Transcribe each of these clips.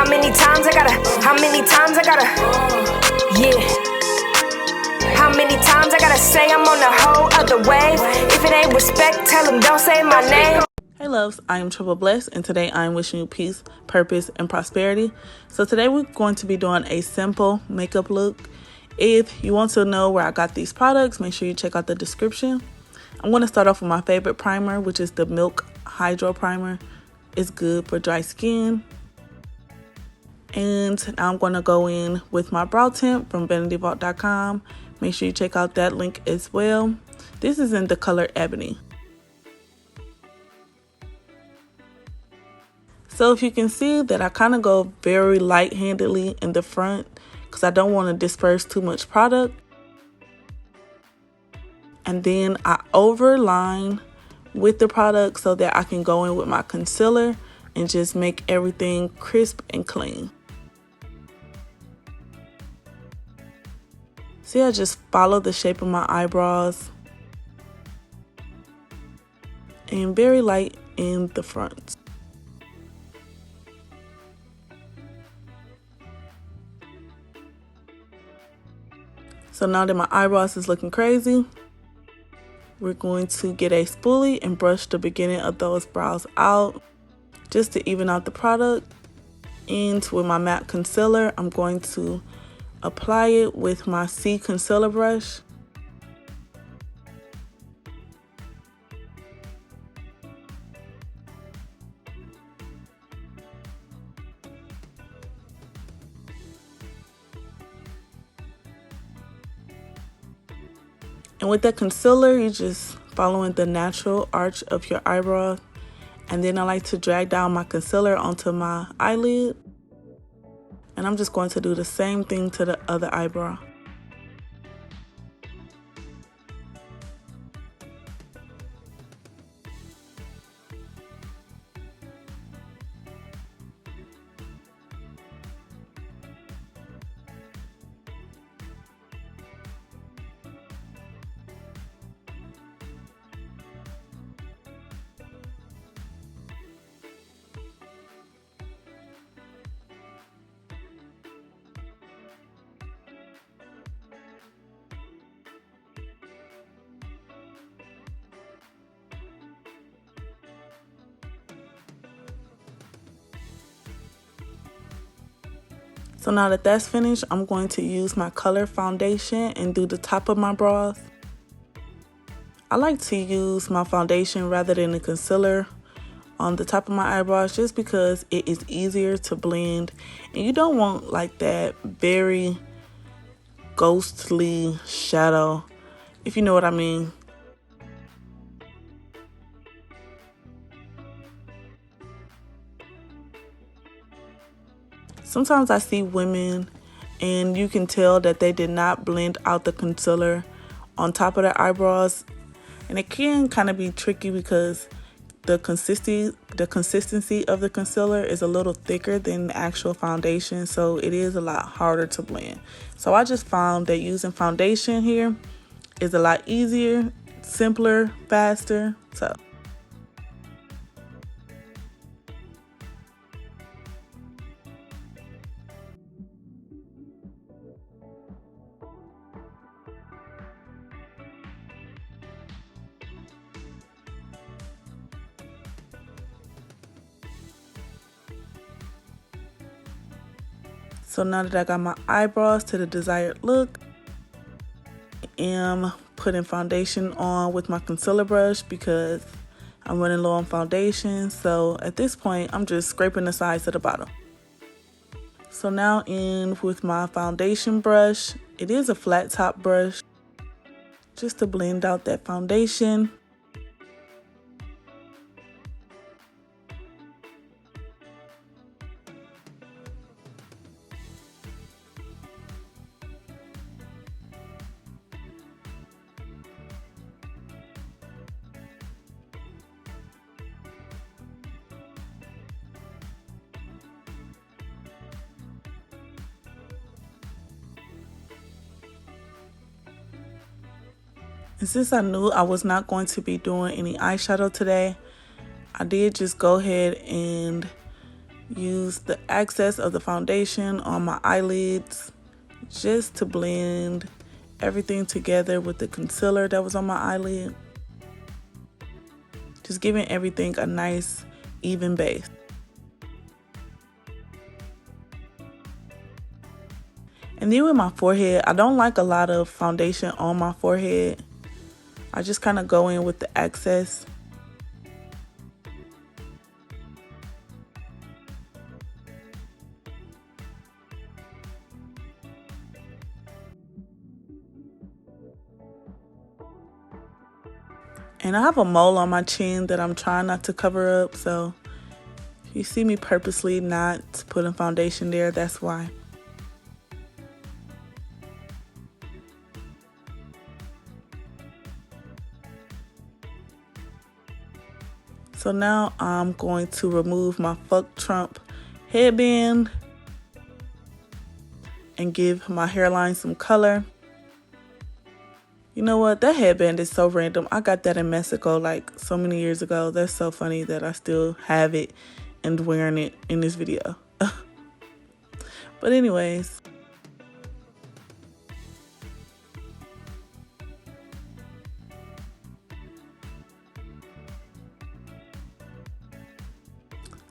How many times I gotta, yeah. How many times I gotta say I'm on a whole other wave? If it ain't respect, tell them don't say my name. Hey loves, I am Triple Blessed, and today I am wishing you peace, purpose, and prosperity. So today we're going to be doing a simple makeup look. If you want to know where I got these products, make sure you check out the description. I'm going to start off with my favorite primer, which is the Milk Hydro Primer. It's good for dry skin. And now I'm going to go in with my brow tint from vanityvault.com. Make sure you check out that link as well. This is in the color Ebony. So if you can see that I kind of go very light-handedly in the front because I don't want to disperse too much product. And then I overline with the product so that I can go in with my concealer and just make everything crisp and clean. See, I just follow the shape of my eyebrows and very light in the front. So now that my eyebrows is looking crazy, we're going to get a spoolie and brush the beginning of those brows out just to even out the product. And with my matte concealer, I'm going to apply it with my C concealer brush. And with that concealer, you're just following the natural arch of your eyebrow. And then I like to drag down my concealer onto my eyelid. And I'm just going to do the same thing to the other eyebrow. So now that that's finished, I'm going to use my color foundation and do the top of my brows. I like to use my foundation rather than the concealer on the top of my eyebrows just because it is easier to blend. And you don't want like that very ghostly shadow, if you know what I mean. Sometimes I see women and you can tell that they did not blend out the concealer on top of their eyebrows. And it can kind of be tricky because the consistency of the concealer is a little thicker than the actual foundation. So it is a lot harder to blend. So I just found that using foundation here is a lot easier, simpler, faster. So now that I got my eyebrows to the desired look, I am putting foundation on with my concealer brush because I'm running low on foundation. So at this point, I'm just scraping the sides to the bottom. So now in with my foundation brush, it is a flat top brush, just to blend out that foundation. And since I knew I was not going to be doing any eyeshadow today, I did just go ahead and use the excess of the foundation on my eyelids just to blend everything together with the concealer that was on my eyelid. Just giving everything a nice even base. And then with my forehead, I don't like a lot of foundation on my forehead. I just kind of go in with the excess. And I have a mole on my chin that I'm trying not to cover up, so if you see me purposely not putting foundation there, that's why. So now I'm going to remove my Fuck Trump headband and give my hairline some color. You know what? That headband is so random. I got that in Mexico like so many years ago. That's so funny that I still have it and wearing it in this video. But anyways.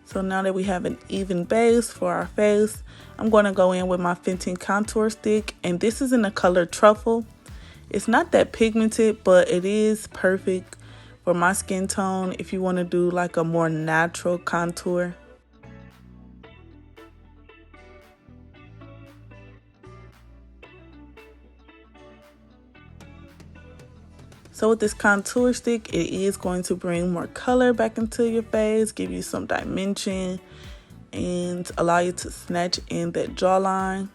So now that we have an even base for our face, I'm going to go in with my Fenty contour stick. And this is in the color Truffle. It's not that pigmented, but it is perfect for my skin tone if you want to do like a more natural contour. So with this contour stick, it is going to bring more color back into your face, give you some dimension, and allow you to snatch in that jawline.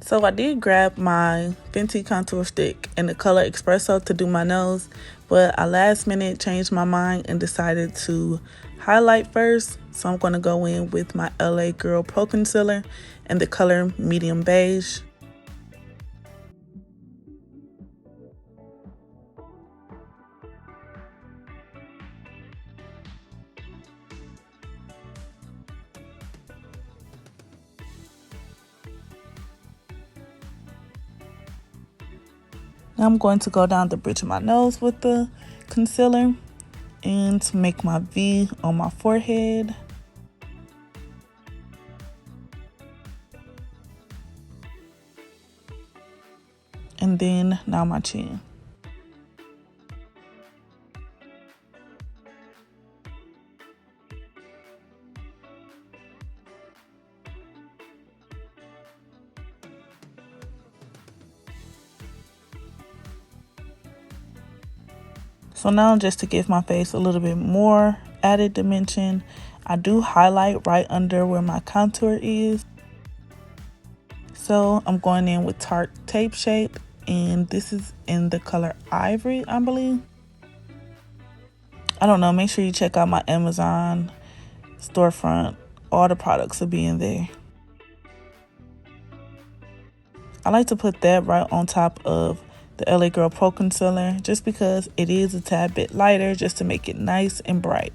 So I did grab my Fenty contour stick in the color Espresso to do my nose, but I last minute changed my mind and decided to highlight first. So I'm going to go in with my LA Girl Pro Concealer in the color Medium Beige. Now I'm going to go down the bridge of my nose with the concealer and make my V on my forehead. And then now my chin. So now just to give my face a little bit more added dimension, I do highlight right under where my contour is. So I'm going in with Tarte Tape Shape, and this is in the color Ivory, I believe. I don't know, make sure you check out my Amazon storefront. All the products will be in there. I like to put that right on top of the LA Girl Pro Concealer just because it is a tad bit lighter, just to make it nice and bright.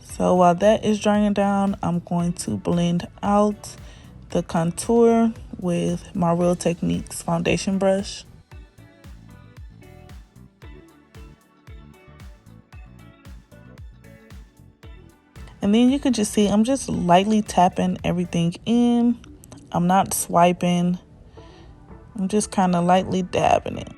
So while that is drying down, I'm going to blend out the contour with my Real Techniques foundation brush. And then you can just see I'm just lightly tapping everything in. I'm not swiping. I'm just kind of lightly dabbing it.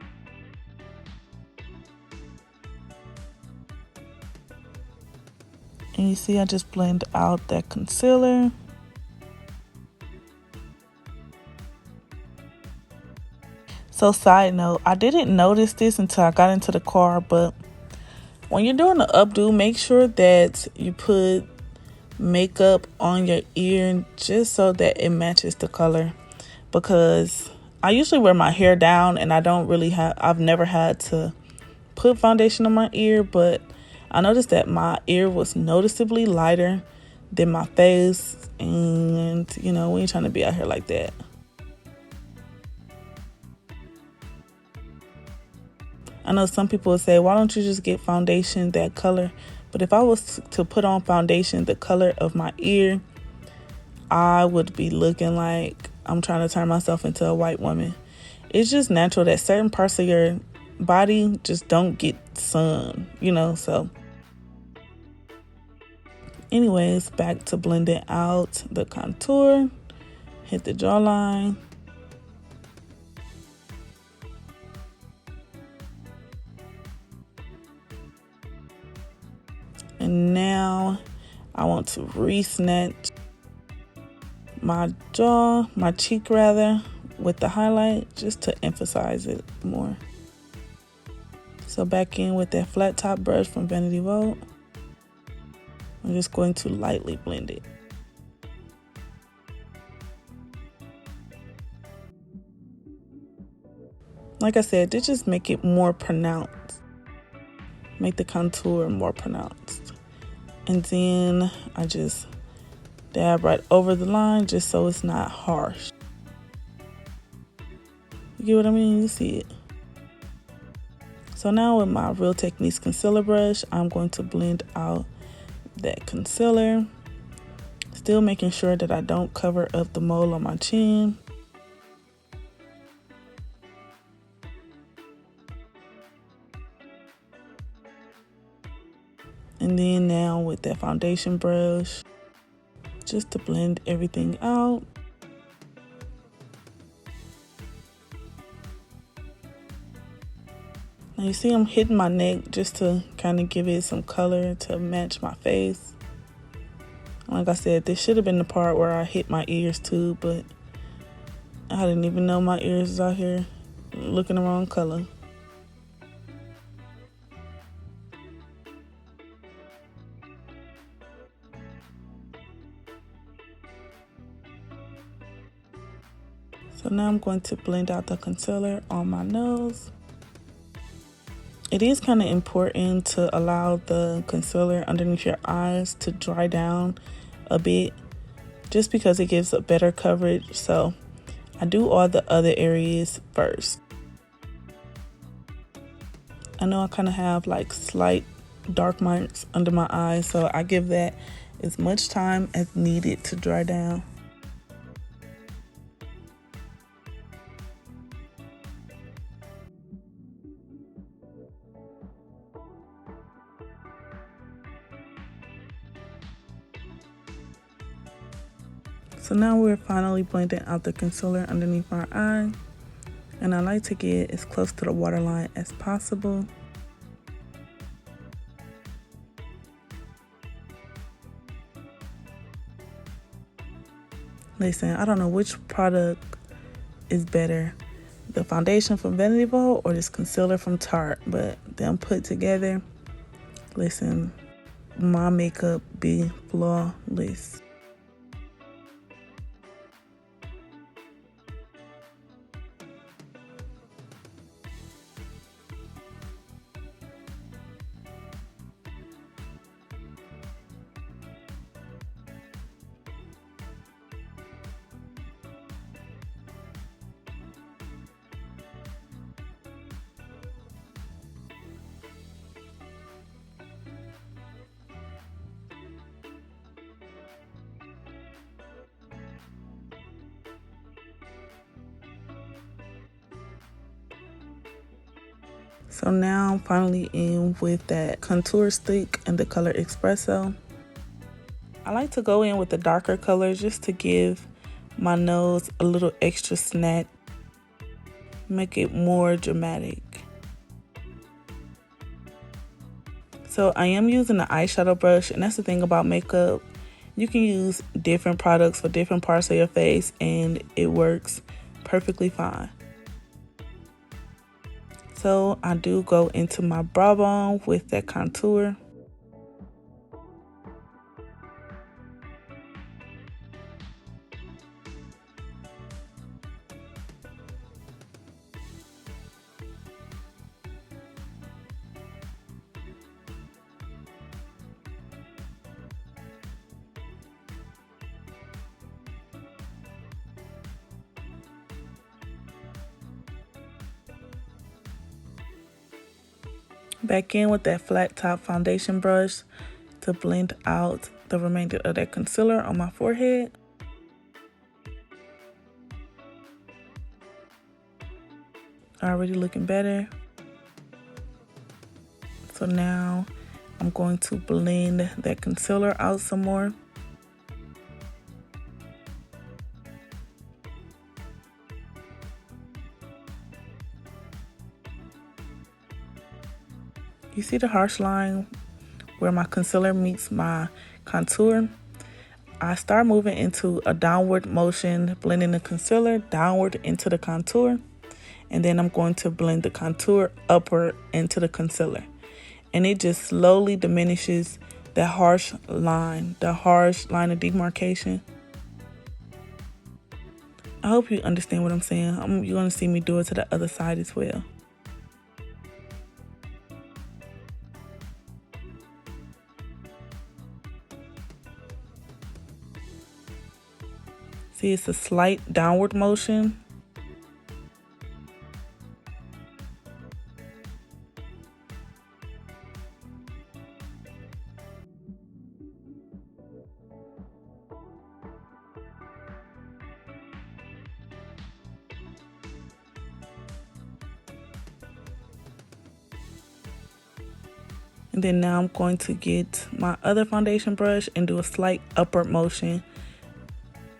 And you see I just blend out that concealer. So side note, I didn't notice this until I got into the car, but when you're doing the updo, make sure that you put makeup on your ear just so that it matches the color, because I usually wear my hair down and I've never had to put foundation on my ear, but I noticed that my ear was noticeably lighter than my face, and you know, we ain't trying to be out here like that. I know some people would say, why don't you just get foundation that color? But if I was to put on foundation the color of my ear, I would be looking like I'm trying to turn myself into a white woman. It's just natural that certain parts of your body just don't get sun, so anyways, back to blending out the contour. Hit the jawline. And now I want to re-snatch my cheek rather, with the highlight just to emphasize it more. So back in with that flat top brush from Vanity Vault. I'm just going to lightly blend it. Like I said, to just make it more pronounced. Make the contour more pronounced. And then I just dab right over the line just so it's not harsh. You get what I mean? You see it. So now with my Real Techniques concealer brush, I'm going to blend out that concealer. Still making sure that I don't cover up the mole on my chin. And then now with that foundation brush, just to blend everything out. Now you see I'm hitting my neck just to kind of give it some color to match my face. Like I said, this should have been the part where I hit my ears too, but I didn't even know my ears was out here looking the wrong color. So now I'm going to blend out the concealer on my nose. It is kind of important to allow the concealer underneath your eyes to dry down a bit, just because it gives a better coverage. So I do all the other areas first. I know I kind of have like slight dark marks under my eyes, so I give that as much time as needed to dry down. So now we're finally blending out the concealer underneath our eye. And I like to get as close to the waterline as possible. Listen, I don't know which product is better, the foundation from Vanity Vault or this concealer from Tarte, but them put together, listen, my makeup be flawless. So now I'm finally in with that contour stick in the color Espresso. I like to go in with the darker colors just to give my nose a little extra snap, make it more dramatic. So I am using the eyeshadow brush, and that's the thing about makeup. You can use different products for different parts of your face and it works perfectly fine. So I do go into my brow bone with that contour. Back in with that flat top foundation brush to blend out the remainder of that concealer on my forehead. Already looking better. So now I'm going to blend that concealer out some more. You see the harsh line where my concealer meets my contour? I start moving into a downward motion, blending the concealer downward into the contour. And then I'm going to blend the contour upward into the concealer. And it just slowly diminishes that harsh line, the harsh line of demarcation. I hope you understand what I'm saying. You're going to see me do it to the other side as well. See, it's a slight downward motion. And then now I'm going to get my other foundation brush and do a slight upward motion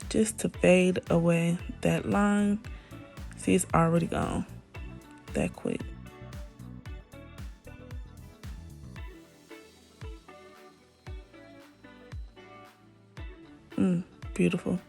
just to fade away that line. See, it's already gone that quick. Beautiful.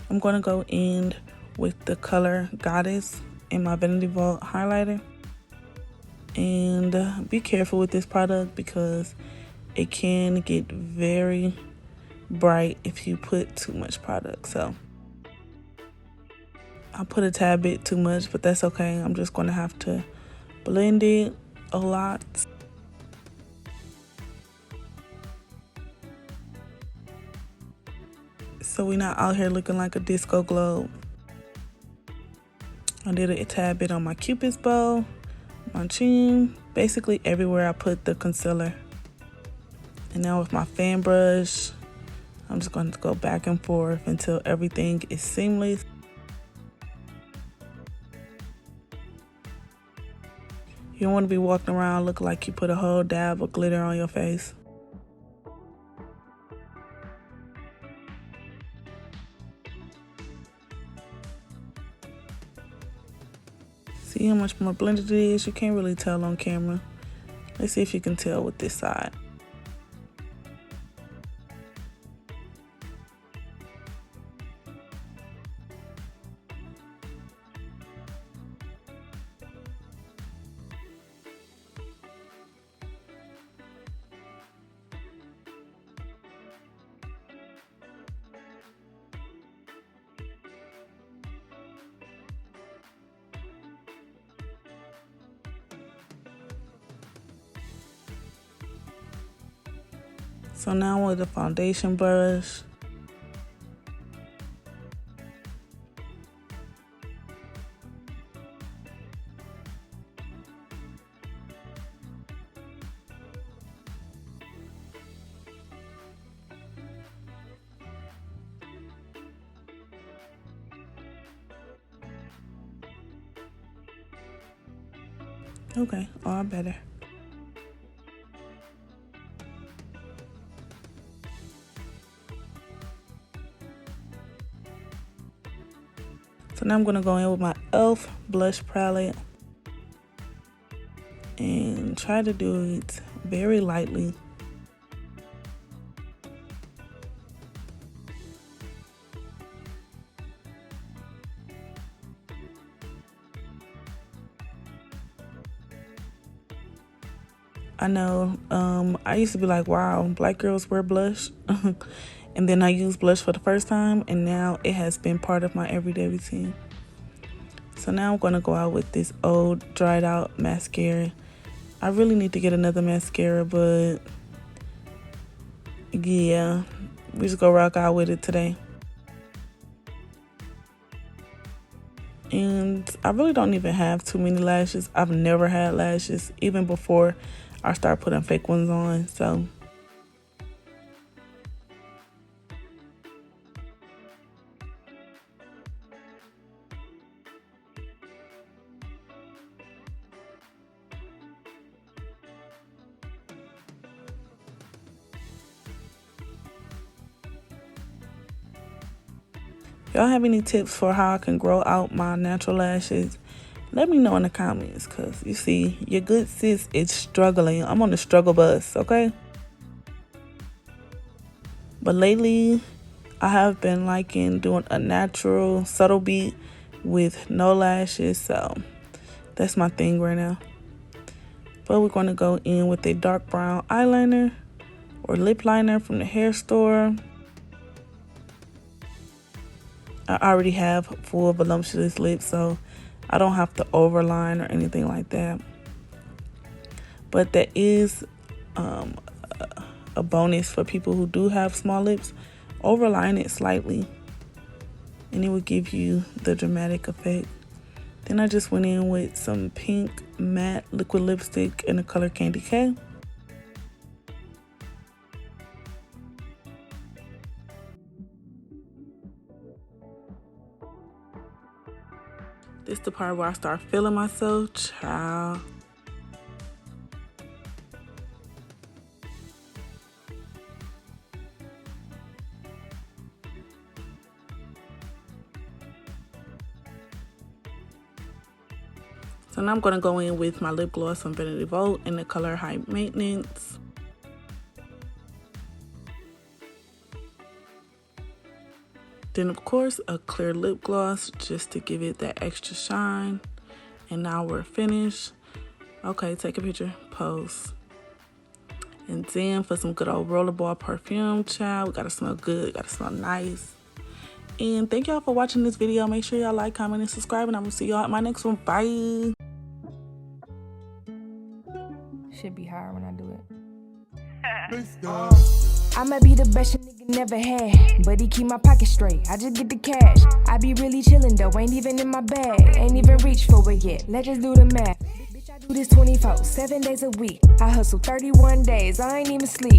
I'm going to go in with the color Goddess in my Vanity Vault highlighter. And be careful with this product because it can get very bright if you put too much product. So I put a tad bit too much, but that's okay. I'm just going to have to blend it a lot. So we're not out here looking like a disco globe. I did a tad bit on my Cupid's bow, my chin, basically everywhere I put the concealer. And now with my fan brush, I'm just going to go back and forth until everything is seamless. You don't want to be walking around looking like you put a whole dab of glitter on your face. See how much more blended it is? You can't really tell on camera. Let's see if you can tell with this side. So now with the foundation brush, okay, all better. So now I'm going to go in with my e.l.f. blush palette and try to do it very lightly. I know, I used to be like, wow, black girls wear blush. And then I used blush for the first time, and now it has been part of my everyday routine. So now I'm going to go out with this old dried out mascara. I really need to get another mascara, but yeah, we just go rock out with it today. And I really don't even have too many lashes. I've never had lashes, even before I start putting fake ones on. So y'all have any tips for how I can grow out my natural lashes? Let me know in the comments, because you see, your good sis is struggling. I'm on the struggle bus, okay? But lately, I have been liking doing a natural subtle beat with no lashes, so that's my thing right now. But we're going to go in with a dark brown eyeliner or lip liner from the hair store. I already have full voluptuous lips, so I don't have to overline or anything like that. But that is a bonus for people who do have small lips. Overline it slightly and it will give you the dramatic effect. Then I just went in with some pink matte liquid lipstick in the color Candy K. This is the part where I start feeling myself, child. So now I'm going to go in with my lip gloss from Vanity in the color High Maintenance. Then of course a clear lip gloss just to give it that extra shine. And now we're finished. Okay, take a picture, pose. And then for some good old rollerball perfume, child, we gotta smell good, gotta smell nice. And thank y'all for watching this video. Make sure y'all like, comment, and subscribe, and I'm gonna see y'all at my next one. Bye. Should be higher when I do it. I'ma be the best your nigga never had, but he keep my pocket straight. I just get the cash. I be really chillin' though, ain't even in my bag, ain't even reach for it yet. Let's just do the math. Bitch, I do this 24, 7 days a week. I hustle 31 days, I ain't even sleep.